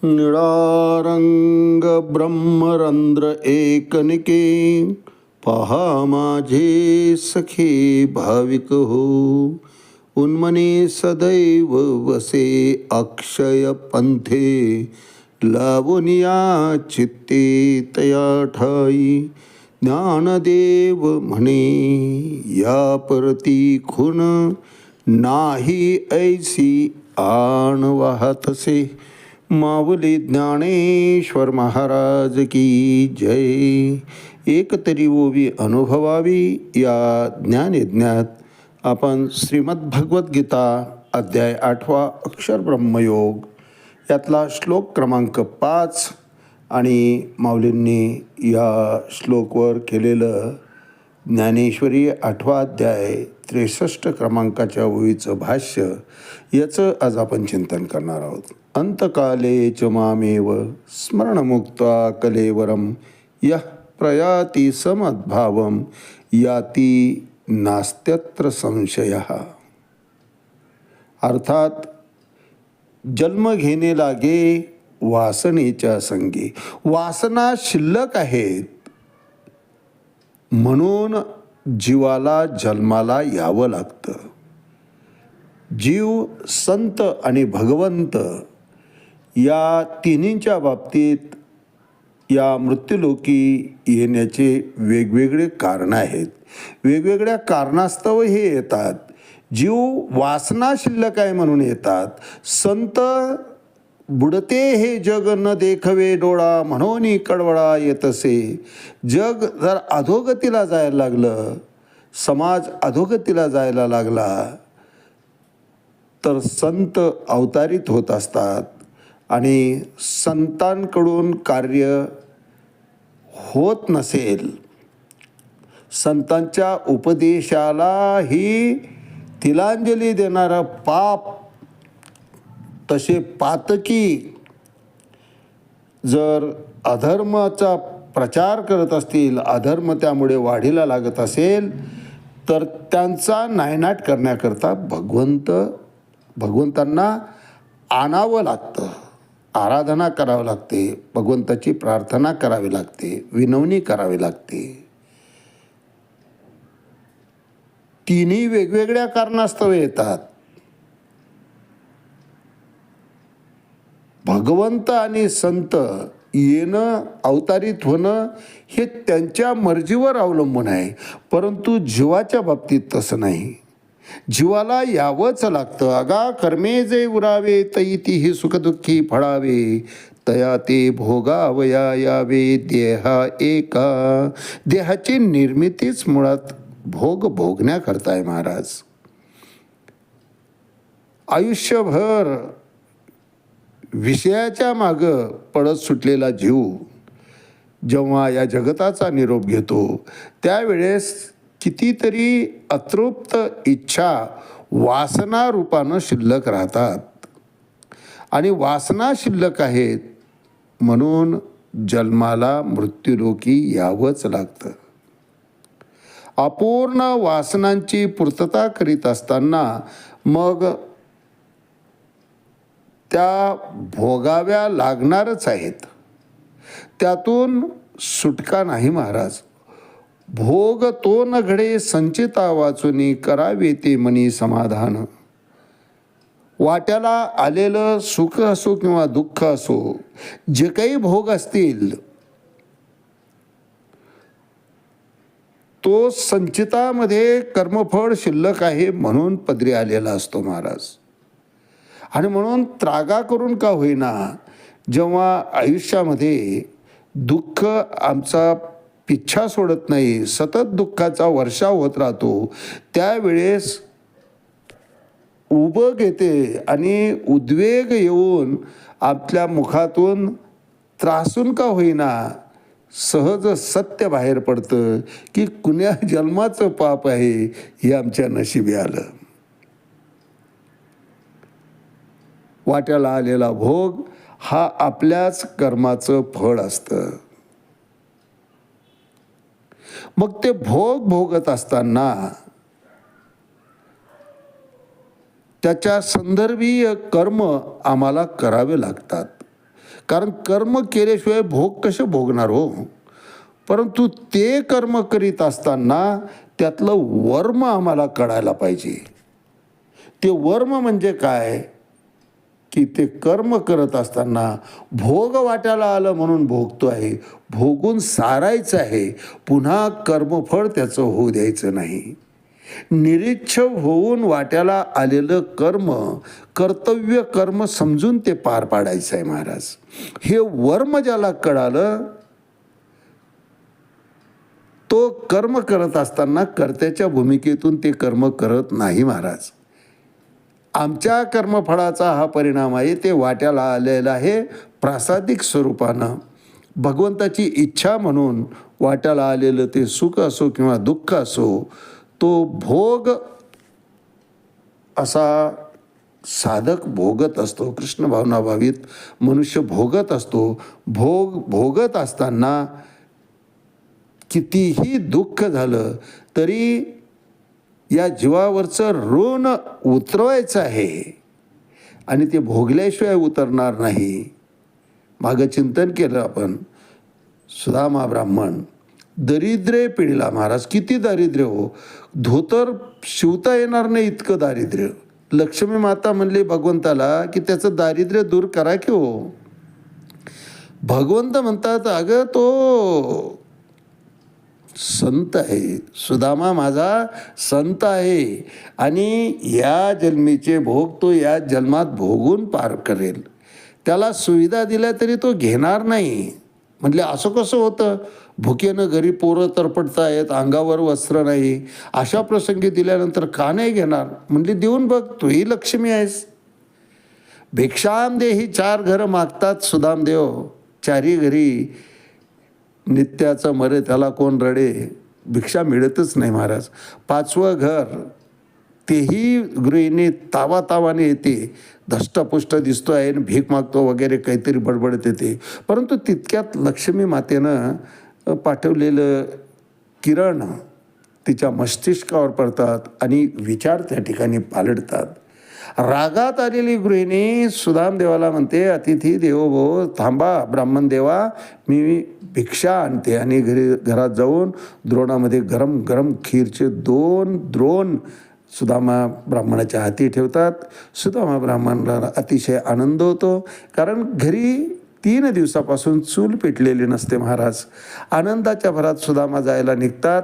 निळारंग ब्रह्मरंध्र एकनिके, पहा माझे सखे भाविक हो. उन्मने सदैव वसे अक्षय पंथे, लावनिया चित्ते तया ठाई. ज्ञानदेव म्हणे या परती खून, नाही ऐसी आण वाहतसे. माऊली ज्ञानेश्वर महाराज की जय. एक तरी ओवी अनुभवावी या ज्ञानयज्ञात आपण श्रीमद्भगवद्गीता अध्याय 8 अक्षर ब्रह्मयोग यातला श्लोक क्रमांक 5 आणि माऊलींनी या श्लोकवर केलेलं ज्ञानेश्वरी 8वा अध्याय 63 क्रमांकाच्या ओळीचं भाष्य याचं आज आपण चिंतन करणार आहोत. अंतकाले च मामेव स्मरणमुक्त्वा कलेवरम यः प्रयाति समद्भावम याती नास्त्यत्र संशयः. अर्थात जन्म घेणे लागे वासनेच्या संगी. वासना शिल्लक आहेत म्हणून जीवाला जन्माला यावं लागतं. जीव, संत आणि भगवंत या तिन्हींच्या बाबतीत या मृत्यूलोकी येण्याचे वेगवेगळे कारणं आहेत. वेगवेगळ्या कारणास्तव हे येतात. जीव वासना शिल्लक आहे म्हणून येतात. संत बुडते हे जग न देखवे डोळा, म्हणून कडवळा येतसे. जग जर अधोगतीला जायला लागलं, समाज अधोगतीला जायला लागला तर संत अवतारित होत असतात आणि संतांकडून कार्य होत नसेल, संतांच्या उपदेशालाही तिलांजली देणारं पाप, तसे पातकी जर अधर्माचा प्रचार करत असतील, अधर्म त्यामुळे वाढीला लागत असेल तर त्यांचा नायनाट करण्याकरता भगवंतांना आणावं लागतं. आराधना करावी लागते, भगवंताची प्रार्थना करावी लागते, विनवणी करावी लागते. तिन्ही वेगवेगळ्या कारणास्तव येतात. भगवंत आणि संत येणं, अवतारित होणं हे त्यांच्या मर्जीवर अवलंबून आहे. परंतु जीवाच्या बाबतीत तसं नाही. जीवाला यावंच लागतं. अगा कर्मे जे उरावे तैती ही सुखदुःखी फळावे, तया ते भोगावया यावे देहा एका. देहाची निर्मितीच मुळात भोग भोगण्याकरता आहे महाराज. आयुष्यभर विषयाच्या मागं पडत सुटलेला जीव जेव्हा या जगताचा निरोप घेतो त्यावेळेस कितीतरी अतृप्त इच्छा वासना रूपानं शिल्लक राहतात. आणि वासना शिल्लक आहेत म्हणून जन्माला मृत्यूलोकी यावंच लागतं. अपूर्ण वासनांची पूर्तता करीत असताना मग त्या भोगाव्या लागणारच आहेत. त्यातून सुटका नाही महाराज. भोग तो न घडे संचिता वाचुनी, करावे ते मनी समाधान. वाट्याला आलेलं सुख असो किंवा दुःख असो, जे काही भोग असतील तो संचितामध्ये कर्मफळ शिल्लक आहे म्हणून पदरी आलेला असतो महाराज. आणि म्हणून त्रागा करून का होईना, जेव्हा आयुष्यामध्ये दुःख आमचा पिच्छा सोडत नाही, सतत दुःखाचा वर्षाव होत राहतो, त्यावेळेस उबग येते आणि उद्वेग येऊन आपल्या मुखातून त्रासून का होईना सहज सत्य बाहेर पडतं की कुण्या जन्माचं पाप आहे हे आमच्या नशिबी आलं. वाट्याला आलेला भोग हा आपल्याच कर्माचं फळ असतं. मग ते भोग भोगत असताना त्याच्या संदर्भीय कर्म आम्हाला करावे लागतात. कारण कर्म केल्याशिवाय भोग कसे भोगणार हो. परंतु ते कर्म करीत असताना त्यातलं वर्म आम्हाला कळायला पाहिजे. ते वर्म म्हणजे काय की ते कर्म करत असताना भोग वाट्याला आलं म्हणून भोगतो आहे, भोगून सारायचं आहे, पुन्हा कर्मफळ त्याचं होऊ द्यायचं नाही. निरीच्छव होऊन वाट्याला आलेलं कर्म कर्तव्य कर्म समजून ते पार पाडायचं आहे महाराज. हे वर्म ज्याला कळालं तो कर्म करत असताना कर्त्याच्या भूमिकेतून ते कर्म करत नाही महाराज. आमच्या कर्मफळाचा हा परिणाम आहे, ते वाट्याला आलेलं आहे प्रासादिक स्वरूपानं. भगवंताची इच्छा म्हणून वाट्याला आलेलं ते सुख असो किंवा दुःख असो, तो भोग असा साधक भोगत असतो. कृष्ण भावनाभावित मनुष्य भोगत असतो. भोगत असताना कितीही दुःख झालं तरी या जीवावरचं ऋण उतरवायचं आहे आणि ते भोगल्याशिवाय उतरणार नाही. मागं चिंतन केलं आपण. सुदामा ब्राह्मण दरिद्र्य पिढीला महाराज, किती दारिद्र्य हो, धोतर शिवता येणार नाही इतकं दारिद्र्य. लक्ष्मी माता म्हणले भगवंताला की त्याचं दारिद्र्य दूर करा की हो. भगवंत म्हणतात अगं तो संत आहे, सुदामा माझा संत आहे आणि या जन्मीचे भोग तो या जन्मात भोगून पार करेल. त्याला सुविधा दिल्या तरी तो घेणार नाही. म्हटले असं कसं होतं, भुकेनं घरी पोरं तरपडतायत, अंगावर वस्त्र नाही, अशा प्रसंगी दिल्यानंतर का नाही घेणार. म्हणले देऊन बघ, तूही लक्ष्मी आहेस. भिक्षाम देही 4 घरं मागतात सुदामदेव, 4ही घरी नित्याचं मरे त्याला कोण रडे, भिक्षा मिळतच नाही महाराज. 5वं घर तेही गृहिणी तावातावाने येते, धष्टपुष्ट दिसतो आहे, भीक मागतो वगैरे काहीतरी बडबडत येते. परंतु तितक्यात लक्ष्मी मातेनं पाठवलेलं किरण तिच्या मस्तिष्कावर पडतात आणि विचार त्या ठिकाणी पालटतात. रागात आलेली गृहिणी सुदामदेवाला म्हणते अतिथी देवो भो, थांबा ब्राह्मण देवा, मी भिक्षा आणते. आणि घरात जाऊन द्रोणामध्ये गरम गरम खीरचे 2 द्रोण सुदामा ब्राह्मणाच्या हाती ठेवतात. सुदामा ब्राह्मणाला अतिशय आनंद होतो, कारण घरी 3 दिवसापासून चूल पेटलेली नसते महाराज. आनंदाच्या भरात सुदामा जायला निघतात.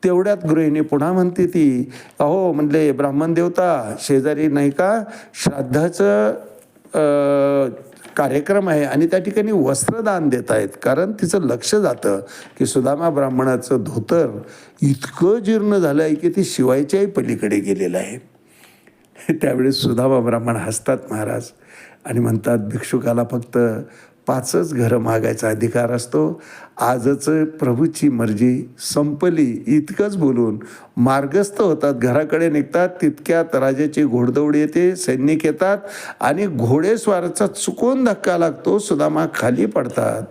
तेवढ्यात गृहिणी पुन्हा म्हणते ती, अहो म्हणले ब्राह्मण देवता, शेजारी नाही का श्राद्धाचं कार्यक्रम आहे आणि त्या ठिकाणी वस्त्रदान देत आहेत. कारण तिचं लक्ष जातं की सुदामा ब्राह्मणाचं धोतर इतकं जीर्ण झालं आहे की ती शिवायच्याही पलीकडे गेलेलं आहे. त्यावेळेस सुदामा ब्राह्मण हसतात महाराज आणि म्हणतात भिक्षुकाला फक्त 5च घरं मागायचा अधिकार असतो. आजच प्रभूची मर्जी संपली इतकंच बोलून मार्गस्थ होतात, घराकडे निघतात. तितक्यात राजाची घोडदौड येते, सैनिक येतात आणि घोडेस्वाराचा चुकून धक्का लागतो, सुदामा खाली पडतात.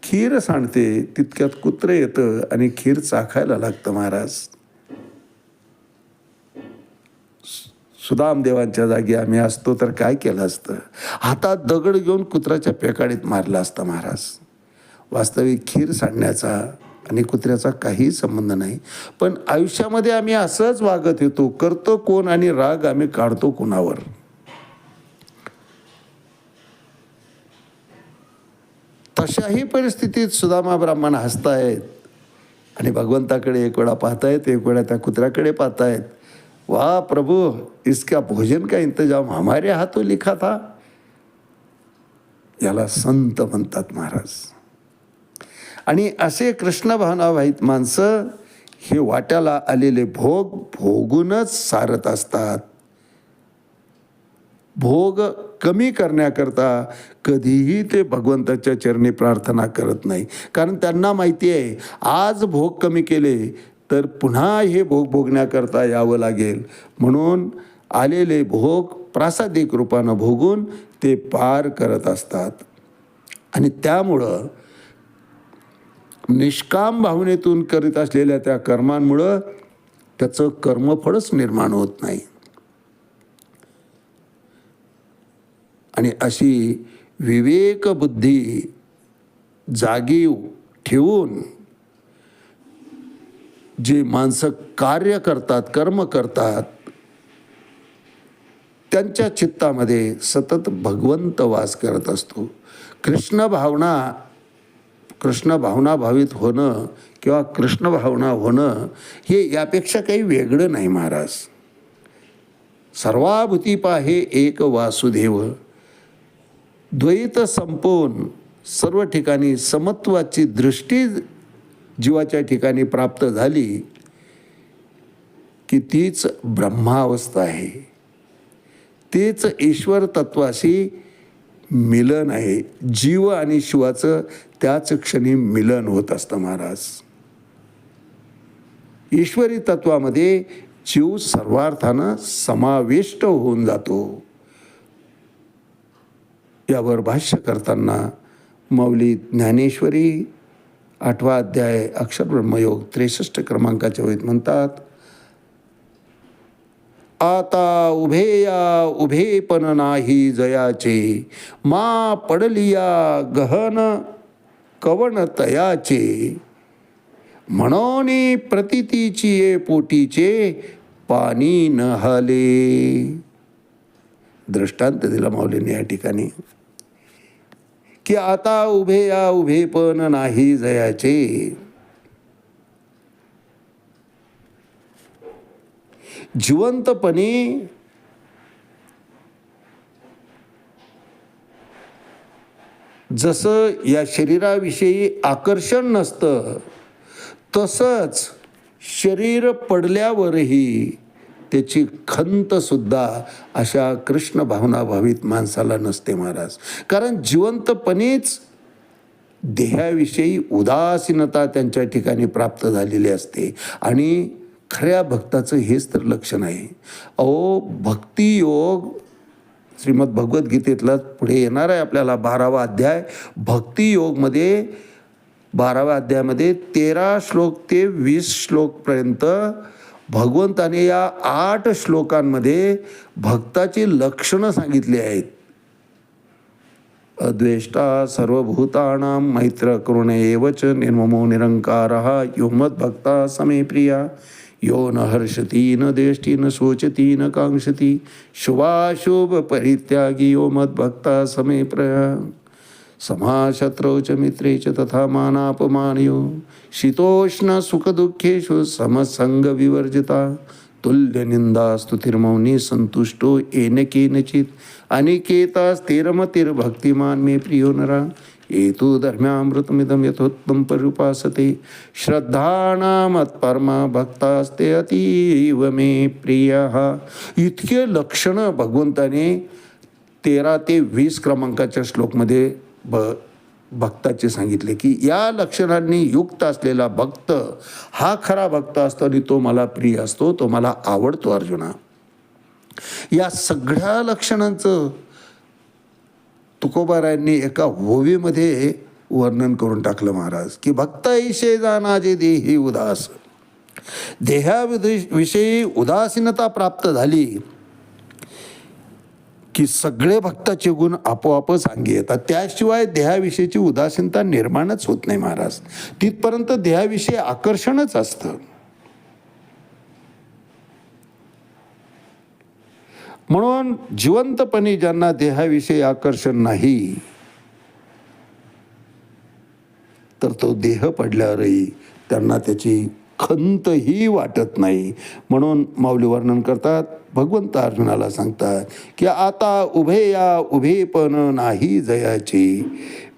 खीर सांडते, तितक्यात कुत्रं येतं आणि खीर चाखायला लागतं महाराज. सुदामदेवांच्या जागी आम्ही असतो तर काय केलं असतं, हातात दगड घेऊन कुत्र्याच्या पेकाडीत मारलं असतं महाराज. वास्तविक खीर सांडण्याचा आणि कुत्र्याचा काही संबंध नाही, पण आयुष्यामध्ये आम्ही असंच वागत येतो. करतो कोण आणि राग आम्ही काढतो कुणावर. तशाही परिस्थितीत सुदामा ब्राह्मण हसतायत आणि भगवंताकडे एक वेळा पाहतायत, एक वेळा त्या कुत्र्याकडे पाहतायत. वाह प्रभु, इसका भोजन का इंतजाम हमारे हाथों लिखा था. याला संत म्हणतात महाराज. आणि असे कृष्ण भावनावाहित माणसं हे वाट्याला आलेले भोग भोगूनच सारत असतात. भोग कमी करण्याकरता कधीही ते भगवंताच्या चरणी प्रार्थना करत नाही, कारण त्यांना माहिती आहे आज भोग कमी केले तर पुन्हा हे भोग भोगण्याकरता यावं लागेल. म्हणून आलेले भोग प्रासादिक रूपानं भोगून ते पार करत असतात. आणि त्यामुळं निष्काम भावनेतून करीत असलेल्या त्या कर्मांमुळं त्याचं कर्मफळच निर्माण होत नाही. आणि अशी विवेक बुद्धी जागी ठेवून जे माणसं कार्य करतात, कर्म करतात, त्यांच्या चित्तामध्ये सतत भगवंत वास करत असतो. कृष्ण भावना भावित होणं किंवा कृष्ण भावना होणं हे यापेक्षा काही वेगळं नाही महाराज. सर्वाभूती पाहे एक वासुदेव, द्वैत संपवून सर्व ठिकाणी समत्वाची दृष्टी जीवाच्या ठिकाणी प्राप्त झाली की तीच ब्रह्मावस्था आहे, तेच ईश्वर तत्वाशी मिलन आहे. जीव आणि शिवाचं त्याच क्षणी मिलन होत असतं महाराज. ईश्वरी तत्वामध्ये जीव सर्वार्थानं समाविष्ट होऊन जातो. यावर भाष्य करताना माऊली ज्ञानेश्वरी 8वा अध्याय अक्षर ब्रह्मयोग 63 क्रमांकाच्या वहीत म्हणतात, आता उभे पण नाही जयाचे, मा पडलिया गहन कवण तयाचे, म्हणून प्रतीतीची ये पोटीचे पाणी न हाले. दृष्टांत दिला माऊलीने या ठिकाणी की आता उभे पण नाही जयाचे. जिवंतपणे जसं या शरीराविषयी आकर्षण नसतं, तसंच शरीर पडल्यावरही त्याची खंतसुद्धा अशा कृष्ण भावना भावित माणसाला नसते महाराज. कारण जिवंतपणेच देहाविषयी उदासीनता त्यांच्या ठिकाणी प्राप्त झालेली असते. आणि खऱ्या भक्ताचं हेच तर लक्षण आहे. अहो, भक्तियोग श्रीमद भगवद्गीतेतला पुढे येणार आहे आपल्याला 12वा अध्याय. भक्तियोगमध्ये 12व्या अध्यायामध्ये 13 श्लोक ते 20 श्लोकपर्यंत भगवंताने या 8 श्लोकांमध्ये भक्ताची लक्षणं सांगितली आहेत. अद्वेष्टा सर्वभूतानां मैत्र करुण एवच निर्ममो निरंकारः यो मद्भक्ता समे प्रिया यो न हर्षति न द्वेष्टि न शोचति न कांक्षति शुभाशुभ परित्यागी यो मद्भक्ता समे प्रिया समाशत्रौ च मित्रे च तथा मानापमानयो शीतोष्ण सुखदुःखेषु समसंग विवर्जिता तुल्य निंदा स्तुतिर्मौनी संतुष्टो येन केनचित् अनिकेता स्थिरमतिर्भक्तिमान मे प्रियो नरा एतु धर्म्यामृतमिदं यथोत्तम पर्युपासते श्रद्धानामत्परमा भक्तास्ते अतीव मे प्रियः. इतके लक्षणं भगवंताने 13 ते 20 क्रमांकाच्या श्लोकमध्ये भक्ताचे सांगितले की या लक्षणांनी युक्त असलेला भक्त हा खरा भक्त असतो आणि तो मला प्रिय असतो, तो मला आवडतो. अर्जुना, या सगळ्या लक्षणांचं तुकोबारायांनी एका ओवीमध्ये वर्णन करून टाकलं महाराज की भक्ताईशे जानाजे देही उदास. देहाविषयी उदासीनता प्राप्त झाली की सगळे भक्ताचे गुण आपोआपच अंगी येतात. त्याशिवाय देहाविषयीची उदासीनता निर्माणच होत नाही महाराज. तिथपर्यंत देहाविषयी आकर्षणच असतं. म्हणून जिवंतपणी ज्यांना देहाविषयी आकर्षण नाही, तर तो देह पडल्यावरही त्यांना त्याची खंतही वाटत नाही. म्हणून माऊली वर्णन करतात, भगवंत अर्जुनाला सांगतात की आता उभे पण नाही जयाचे,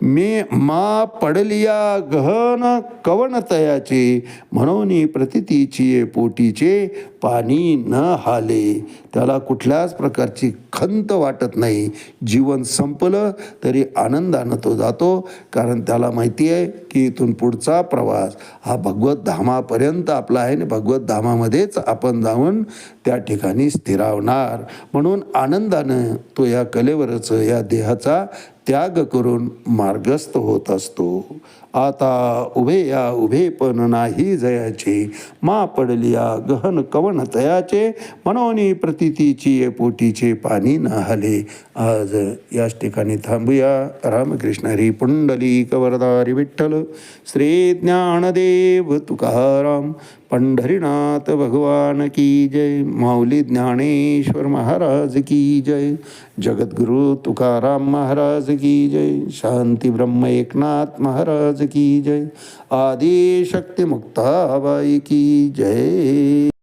मे मा पडलिया गहन कवण तयाचे, म्हणून प्रतीतीची पोटीचे पाणी न हाले. त्याला कुठल्याच प्रकारची खंत वाटत नाही. जीवन संपलं तरी आनंदानं तो जातो, कारण त्याला माहिती आहे की इथून पुढचा प्रवास हा भगवत धामापर्यंत आपला आहे आणि भगवत धामामध्येच आपण जाऊन त्या ठिकाणी स्थिरावणार. म्हणून आनंदानं तो या कलेवरच या देहाचा त्याग करून मार्गस्थ होत असतो. आता उभे या उभे पण नाही जयाचे, मा पडलिया गहन कवन तयाचे, मनोनी प्रतितीची पोटीचे पाणी न हले. आज याच ठिकाणी थांबूया. रामकृष्ण हरी. पुंडलिक वरदारी विठ्ठल, श्री ज्ञानदेव तुकाराम, पंढरीनाथ भगवान की जय. माऊली ज्ञानेश्वर महाराज की जय. जगद्गुरु तुकाराम महाराज की जय. शांती ब्रह्म एकनाथ महाराज की जय. आदि शक्ती मुक्ताबाई की जय.